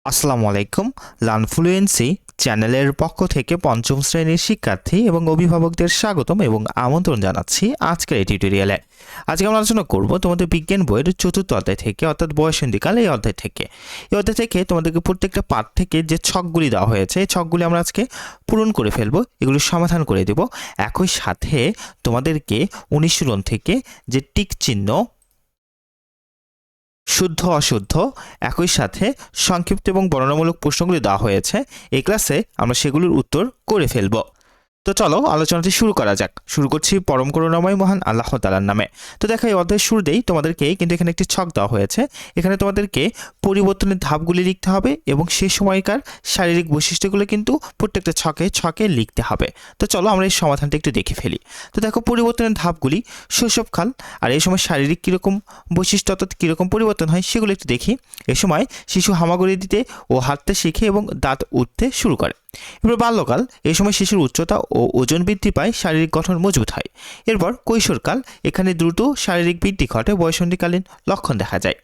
আসসালামু আলাইকুম। Learn fluency চ্যানেলের পক্ষ থেকে পঞ্চম শ্রেণীর শিক্ষার্থী এবং অভিভাবকদের স্বাগতম এবং আমন্ত্রণ জানাচ্ছি আজকের এই টিউটোরিয়ালে। আজকে আমরা আলোচনা করব তোমাদের বিজ্ঞান বইয়ের চতুর্থ অধ্যায় থেকে, অর্থাৎ বয়সন্ধিকাল এই অধ্যায় থেকে। এই অধ্যায় থেকে তোমাদেরকে প্রত্যেকটা পাঠ থেকে যে ছকগুলি দেওয়া হয়েছে, এই ছকগুলি আমরা আজকে পূরণ করে ফেলবো, এগুলি সমাধান করে দেব। একই সাথে তোমাদেরকে অনুশীলন থেকে যে টিক চিহ্ন, শুদ্ধ অশুদ্ধ, একই সাথে সংক্ষিপ্ত এবং বর্ণনামূলক প্রশ্নগুলি দেওয়া হয়েছে, এই ক্লাসে আমরা সেগুলোর উত্তর করে ফেলব। তো চলো আলোচনাটি শুরু করা যাক। শুরু করছি পরম করুণাময় মহান আল্লাহ তাআলার নামে। তো দেখো, এই অধ্যায়ের শুরুতেই তোমাদেরকে কিন্তু এখানে একটি ছক দেওয়া হয়েছে। এখানে তোমাদেরকে পরিবর্তনের ধাপগুলি লিখতে হবে এবং সেই সময়কার শারীরিক বৈশিষ্ট্যগুলো কিন্তু প্রত্যেকটা ছকে ছকে লিখতে হবে। তো চলো আমরা এই সমাধানটা একটু দেখে ফেলি। তো দেখো, পরিবর্তনের ধাপগুলি শৈশবকাল, আর এই সময় শারীরিক কীরকম বৈশিষ্ট্য অর্থাৎ কীরকম পরিবর্তন হয় সেগুলো একটু দেখি। এ সময় শিশু হামাগুড়ি দিতে ও হাঁটতে শিখে এবং দাঁত উঠতে শুরু করে। এরপর বাল্যকাল, এই সময় শিশুর উচ্চতা ও ওজন বৃদ্ধি পায়, শারীরিক গঠন মজবুত হয়। এরপর কৈশোরকাল, এখানে দ্রুত শারীরিক বৃদ্ধি ঘটে, বয়ঃসন্ধিকালীন লক্ষণ দেখা যায়।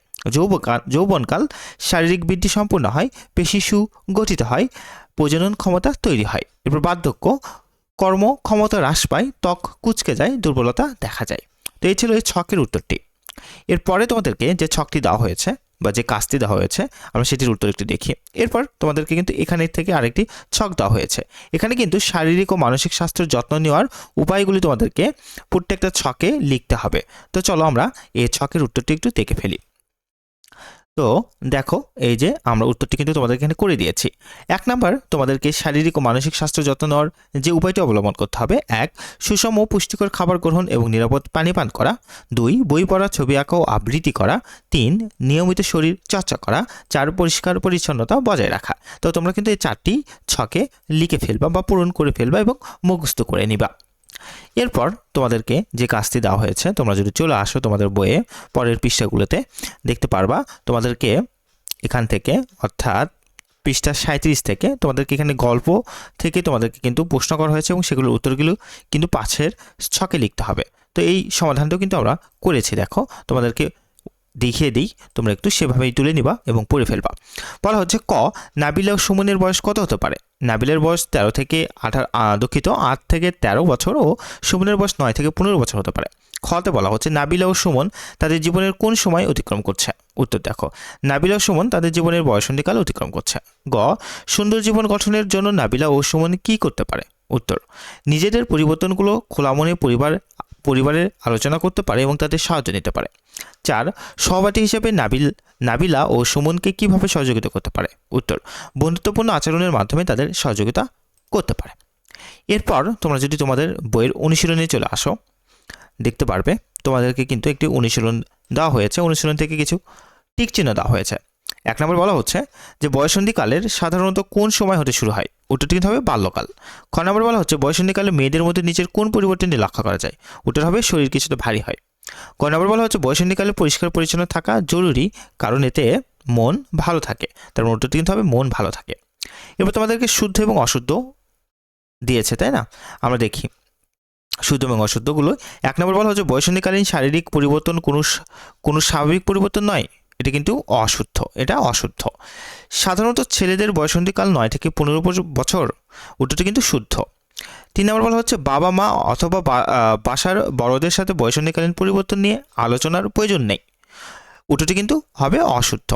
যৌবনকাল, শারীরিক বৃদ্ধি সম্পূর্ণ হয়, পেশি সুগঠিত হয়, প্রজনন ক্ষমতা তৈরি হয়। এরপর বার্ধক্য, কর্ম ক্ষমতা হ্রাস পায়, ত্বক কুঁচকে যায়, দুর্বলতা দেখা যায়। তো এই ছিল এই ছকের উত্তরটি। এরপরে তোমাদেরকে যে ছকটি দেওয়া হয়েছে বা যে কাজটি দেওয়া হয়েছে, আমরা সেটির উত্তর একটু দেখি। এরপর তোমাদেরকে কিন্তু এখানে থেকে আরেকটি ছক দেওয়া হয়েছে। এখানে কিন্তু শারীরিক ও মানসিক স্বাস্থ্যের যত্ন নেওয়ার উপায়গুলি তোমাদেরকে প্রত্যেকটা ছকে লিখতে হবে। তো চলো আমরা এই ছকের উত্তরটি একটু দেখে ফেলি। তো দেখো, এই যে আমরা উত্তরটি কিন্তু তোমাদের এখানে করে দিয়েছি। 1 নাম্বার, তোমাদেরকে শারীরিক ও মানসিক স্বাস্থ্য যত্ন নেওয়ার যে উপায়টি অবলম্বন করতে হবে: 1 সুষম ও পুষ্টিকর খাবার গ্রহণ এবং নিরাপদ পানি পান করা, 2 বই পড়া, ছবি আঁকা ও আবৃত্তি করা, 3 নিয়মিত শরীর চর্চা করা, 4 পরিষ্কার পরিচ্ছন্নতা বজায় রাখা। তো তোমরা কিন্তু এই 4টি ছকে লিখে ফেলবা বা পূরণ করে ফেলবা এবং মুখস্থ করে নিবা। এরপর তোমাদেরকে যে কাজটি দেওয়া হয়েছে, তোমরা যদি চলে আসো তোমাদের বইয়ে পরের পৃষ্ঠাগুলোতে দেখতে পারবা, তোমাদেরকে এখান থেকে অর্থাৎ পৃষ্ঠা 37 থেকে তোমাদেরকে এখানে গল্প থেকে তোমাদেরকে কিন্তু প্রশ্ন করা হয়েছে এবং সেগুলোর উত্তরগুলো কিন্তু পাশের ছকে লিখতে হবে। তো এই সমাধানটাও কিন্তু আমরা করেছি। দেখো, তোমাদেরকে দেখিয়ে দিই, তোমরা একটু সেভাবেই তুলে নিবা এবং পড়ে ফেলবা। বলা হচ্ছে ক, নাবিলা ও সুমনের বয়স কত হতে পারে? নাবিলার বয়স 13 থেকে 8 থেকে 13 বছর ও সুমনের বয়স 9 থেকে 15 বছর হতে পারে। খতে বলা হচ্ছে নাবিলা ও সুমন তাদের জীবনের কোন সময় অতিক্রম করছে? উত্তর দেখো, নাবিলা ও সুমন তাদের জীবনের বয়ঃসন্ধিকাল অতিক্রম করছে। গ, সুন্দর জীবন গঠনের জন্য নাবিলা ও সুমন কি করতে পারে? উত্তর, নিজেদের পরিবর্তনগুলো খোলা মনে পরিবারের আলোচনা করতে পারে এবং তাদের সাহায্য নিতে পারে। 4 সহপাঠী হিসেবে নাবিলা ও সুমনকে কিভাবে সহযোগিতা করতে পারে? উত্তর, বন্ধুত্বপূর্ণ আচরণের মাধ্যমে তাদের সহযোগিতা করতে পারে। এরপর তোমরা যদি তোমাদের বইয়ের অনুশীলনে চলে আসো, দেখতে পারবে তোমাদেরকে কিন্তু একটি অনুশীলন দেওয়া হয়েছে। অনুশীলন থেকে কিছু টিক চিহ্ন দেওয়া হয়েছে। 1 নম্বর বলা হচ্ছে যে বয়ঃসন্ধিকালের সাধারণত কোন সময় হতে শুরু হয়? উত্তরটি কিন্তু হবে বাল্যকাল। খ নম্বর বলা হচ্ছে বয়ঃসন্ধিকালে মেয়েদের মধ্যে নিচের কোন পরিবর্তনটি লক্ষ্য করা যায়? উত্তর হবে শরীর কিছুটা ভারী হয়। ক নম্বর বলা হচ্ছে বয়ঃসন্ধিকালে পরিষ্কার পরিচ্ছন্ন থাকা জরুরি, কারণ এতে মন ভালো থাকে। তার উত্তরটি কিন্তু হবে মন ভালো থাকে। এবার তোমাদেরকে শুদ্ধ এবং অশুদ্ধ দিয়েছে, তাই না? আমরা দেখি শুদ্ধ এবং অশুদ্ধগুলো। 1 নম্বর বলা হচ্ছে বয়ঃসন্ধিকালীন শারীরিক পরিবর্তন কোনো স্বাভাবিক পরিবর্তন নয়, এটা কিন্তু অশুদ্ধ, এটা অশুদ্ধ। সাধারণত ছেলেদের বয়ঃসন্ধিকাল 9 থেকে 15 বছর, উত্তরটি কিন্তু শুদ্ধ। 3 নম্বর বলা হচ্ছে বাবা মা অথবা বাসার বড়দের সাথে বয়ঃসন্ধিকালীন পরিবর্তন নিয়ে আলোচনার প্রয়োজন নেই, উত্তরটি কিন্তু হবে অশুদ্ধ।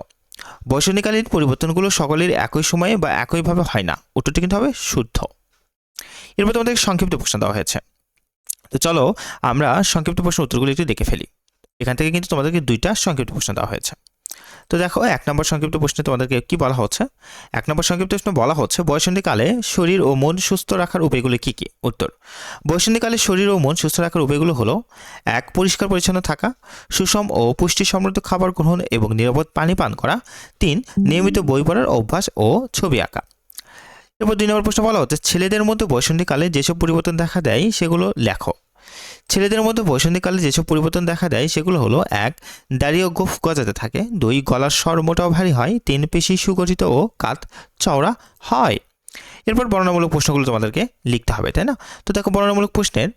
বয়ঃসন্ধিকালীন পরিবর্তনগুলো সকলের একই সময়ে বা একইভাবে হয় না, উত্তরটি কিন্তু হবে শুদ্ধ। এরপর তোমাদের সংক্ষিপ্ত প্রশ্ন দেওয়া হয়েছে। তো চলো আমরা সংক্ষিপ্ত প্রশ্ন উত্তরগুলো একটু দেখে ফেলি। এখান থেকে কিন্তু তোমাদেরকে 2টা সংক্ষিপ্ত প্রশ্ন দেওয়া হয়েছে। তো দেখো, 1 নম্বর সংক্ষিপ্ত প্রশ্নে তোমাদেরকে কি বলা হচ্ছে? 1 নম্বর সংক্ষিপ্ত প্রশ্ন বলা হচ্ছে বয়ঃসন্ধিকালে শরীর ও মন সুস্থ রাখার উপায়গুলো কি কি? উত্তর, বয়ঃসন্ধিকালে শরীর ও মন সুস্থ রাখার উপায়গুলো হলো: 1 পরিষ্কার পরিচ্ছন্ন থাকা, সুষম ও পুষ্টি সমৃদ্ধ খাবার গ্রহণ এবং নিরাপদ পানি পান করা, 3 নিয়মিত বই পড়ার অভ্যাস ও ছবি আঁকা। এরপর 2 নম্বর প্রশ্ন বলা হচ্ছে ছেলেদের মধ্যে বয়ঃসন্ধিকালে যেসব পরিবর্তন দেখা দেয় সেগুলো লেখো। ছেলেদের মধ্যে বয়ঃসন্ধিকালে যেসব পরিবর্তন দেখা দেয় সেগুলো হলো: 1 দাড়ি ও গোঁফ গজাতে থাকে, 2 গলার স্বর মোটা ও ভারী হয়, 3 পেশি সুগঠিত ও কাঁধ চওড়া হয়। এরপর বর্ণনামূলক প্রশ্নগুলো তোমাদেরকে লিখতে হবে, তাই না? তো দেখো, বর্ণনামূলক প্রশ্নের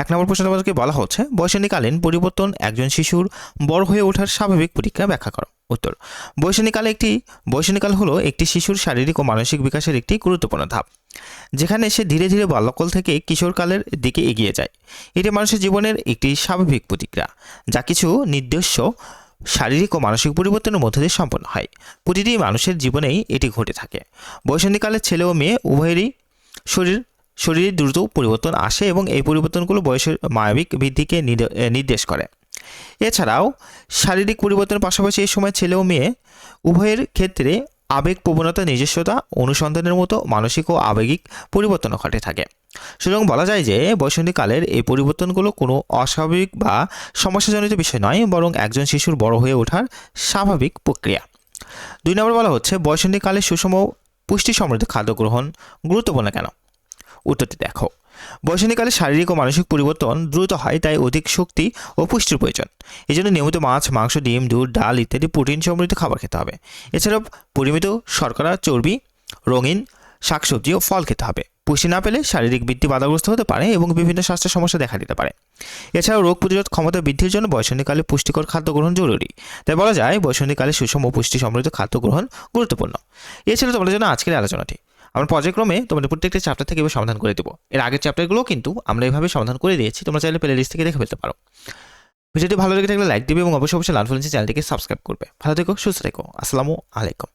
এক নম্বর প্রশ্ন তোমাদেরকে বলা হচ্ছে বয়সন্ধিকালীন পরিবর্তন একজন শিশুর বড় হয়ে ওঠার স্বাভাবিক প্রক্রিয়া ব্যাখ্যা করো। উত্তর, বয়সন্ধিকাল হলো একটি শিশুর শারীরিক ও মানসিক বিকাশের একটি গুরুত্বপূর্ণ ধাপ, যেখানে সে ধীরে ধীরে বাল্যকাল থেকে কিশোরকালের দিকে এগিয়ে যায়। এটি মানুষের জীবনের একটি স্বাভাবিক প্রতিক্রিয়া, যা কিছু নির্দিষ্ট শারীরিক ও মানসিক পরিবর্তনের মধ্য দিয়ে সম্পন্ন হয়। প্রতিটি মানুষের জীবনেই এটি ঘটে থাকে। বয়সন্ধিকালে ছেলে ও মেয়ে উভয়েরই শরীরে দ্রুত পরিবর্তন আসে এবং এই পরিবর্তনগুলো বয়সের মানবিক বৃদ্ধিকে নির্দেশ করে। এছাড়াও শারীরিক পরিবর্তনের পাশাপাশি এই সময় ছেলে ও মেয়ে উভয়ের ক্ষেত্রে আবেগ প্রবণতা, নিজস্বতা অনুসন্ধানের মতো মানসিক ও আবেগিক পরিবর্তনও ঘটে থাকে। সুতরাং বলা যায় যে বয়সন্ধিকালের এই পরিবর্তনগুলো কোনো অস্বাভাবিক বা সমস্যাজনিত বিষয় নয়, বরং একজন শিশুর বড় হয়ে ওঠার স্বাভাবিক প্রক্রিয়া। 2 নম্বর বলা হচ্ছে বয়সন্ধিকালে সুষম পুষ্টি সমৃদ্ধ খাদ্য গ্রহণ গুরুত্বপূর্ণ কেন? উত্তরটি দেখো। বয়সন্ধিকালে শারীরিক ও মানসিক পরিবর্তন দ্রুত হয়, তাই অধিক শক্তি ও পুষ্টির প্রয়োজন। এই জন্য নিয়মিত মাছ, মাংস, ডিম, দুধ, ডাল ইত্যাদি প্রোটিন সমৃদ্ধ খাবার খেতে হবে। এছাড়াও পরিমিত শর্করা, চর্বি, রঙিন শাকসবজি ও ফল খেতে হবে। পুষ্টি না পেলে শারীরিক বৃদ্ধি বাধাগ্রস্ত হতে পারে এবং বিভিন্ন স্বাস্থ্য সমস্যা দেখা দিতে পারে। এছাড়াও রোগ প্রতিরোধ ক্ষমতা বৃদ্ধির জন্য বয়সন্ধিকালে পুষ্টিকর খাদ্য গ্রহণ জরুরি। তাই বলা যায় বয়সন্ধিকালে সুষম ও পুষ্টি সমৃদ্ধ খাদ্য গ্রহণ গুরুত্বপূর্ণ। এছাড়া তোমাদের জন্য আজকের আলোচনাটি আমরা পর্যায়ক্রমে তোমাদের প্রত্যেকটা চ্যাপ্টার থেকে এবার সমাধান করে দেবো। এর আগের চ্যাপ্টারগুলো কিন্তু আমরা এইভাবে সমাধান করে দিয়েছি, তোমরা চাইলে প্লে লিস্ট থেকে দেখে ফেলতে পারো। ভিডিওটি ভালো লেগে থাকলে লাইক দিবে এবং অবশ্যই লার্ন ফ্লুয়েন্সি চ্যানেলটিকে সাবস্ক্রাইব করবে। ভালো থেকো, সুস্থ থেকো। আসসালামু আলাইকুম।